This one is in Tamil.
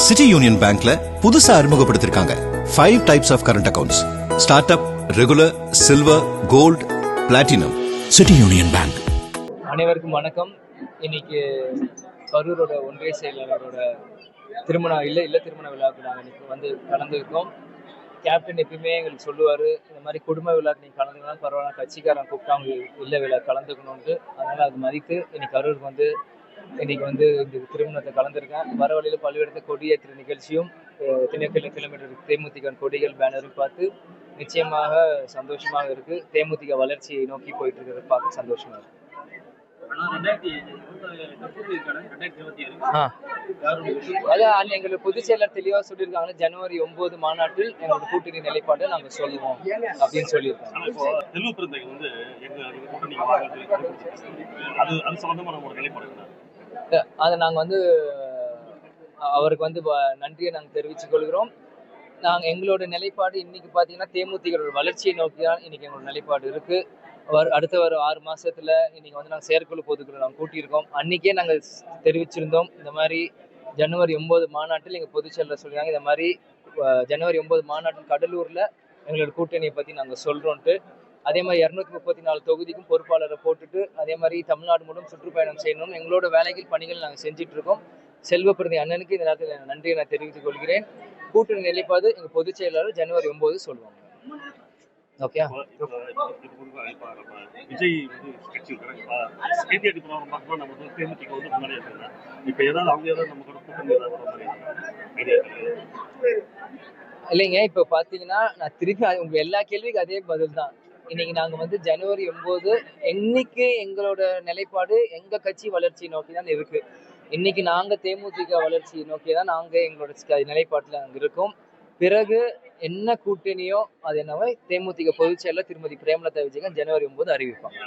சிட்டி யூனியன் பேங்க்ல புதுசா அறிமுகப்படுத்திருக்காங்க 5 types of current accounts. Start up, regular, silver, gold, platinum. City union bank. அனைவருக்கும் வணக்கம். இன்னைக்கு கரூரோட ஒன்றிய செயலாளரோட இல்ல திருமண விழாவுக்கு நாங்கள் இன்னைக்கு வந்து கலந்துருக்கோம். கேப்டன் எப்பயுமே எங்களுக்கு சொல்லுவார், இந்த மாதிரி குடும்ப விழாக்கு நீங்கள் கலந்துக்கலாம் பரவாயில்ல, கட்சிக்காரன் கூப்பிட்டா அவங்க இல்லை விழா கலந்துக்கணும்ட்டு. அதனால் அது மதித்து இன்னைக்கு கரூருக்கு வந்து இன்னைக்கு வந்து இந்த திருமணத்தை கலந்துருக்கேன். வர வழியில் பல்வேறு கொடியேற்ற நிகழ்ச்சியும் கிலோமீட்டர் தேமுதிக கொடிகள் பேனரும் பார்த்து நிச்சயமாக சந்தோஷமாக இருக்கு. தேமுதிக வளர்ச்சியை நோக்கி போயிட்டு இருக்கிறத பார்த்து சந்தோஷமா இருக்கு. அதான் எங்களுக்கு பொதுச் செயலர் தெளிவா சொல்லியிருக்காங்க, ஜனவரி 9 மாநாட்டில் எங்களோட கூட்டணி நிலைப்பாட்டை நாங்க சொல்லுவோம் அப்படின்னு சொல்லியிருக்காங்க. அதை நாங்க வந்து அவருக்கு வந்து நன்றியை நாங்கள் தெரிவித்துக் கொள்கிறோம். நாங்கள் எங்களோட நிலைப்பாடு இன்னைக்கு பார்த்தீங்கன்னா தேமுதிக வளர்ச்சியை நோக்கி தான் இன்னைக்கு எங்களோட நிலைப்பாடு இருக்கு. அடுத்த ஒரு 6 மாசத்துல இன்னைக்கு வந்து நாங்கள் செயற்குழு பொதுக்குழு நாங்கள் கூட்டியிருக்கோம். அன்னைக்கே நாங்கள் தெரிவிச்சிருந்தோம், இந்த மாதிரி ஜனவரி 9 மாநாட்டில் எங்கள் பொதுச் செயலர் சொல்லியிருக்காங்க, இந்த மாதிரி ஜனவரி 9 மாநாட்டில் கடலூர்ல எங்களோட கூட்டணியை பற்றி நாங்கள் சொல்றோன்ட்டு. அதே மாதிரி 234 தொகுதிக்கும் பொறுப்பாளரை போட்டுட்டு அதே மாதிரி தமிழ்நாடு முழுவதும் சுற்றுப்பயணம் செய்யணும். எங்களோட வேலைகள் பணிகள் நாங்கள் செஞ்சுட்டு இருக்கோம். செல்வ பிரதி அண்ணனுக்கு இந்த நேரத்தில் நன்றியை நான் தெரிவித்துக் கொள்கிறேன். கூட்டணி நிலைப்பாடு எங்க பொதுச் செயலாளர் ஜனவரி 9 சொல்லுவாங்க. ஓகே. இல்லைங்க, இப்ப பாத்தீங்கன்னா நான் திருப்பி உங்க எல்லா கேள்விக்கும் அதே பதில் தான். இன்னைக்கு நாங்க வந்து ஜனவரி 9 இன்னைக்கு எங்களோட நிலைப்பாடு எங்க கட்சி வளர்ச்சியை நோக்கி தான் இருக்கு. இன்னைக்கு நாங்க தேமுதிக வளர்ச்சியை நோக்கி தான் நாங்க எங்களோட நிலைப்பாட்டுல அங்க இருக்கோம். பிறகு என்ன கூட்டணியோ அது என்னவோ தேமுதிக பொதுச் செயலர் திருமதி பிரேமலதா விஜயகாந்த் ஜனவரி 9 அறிவிப்பாங்க.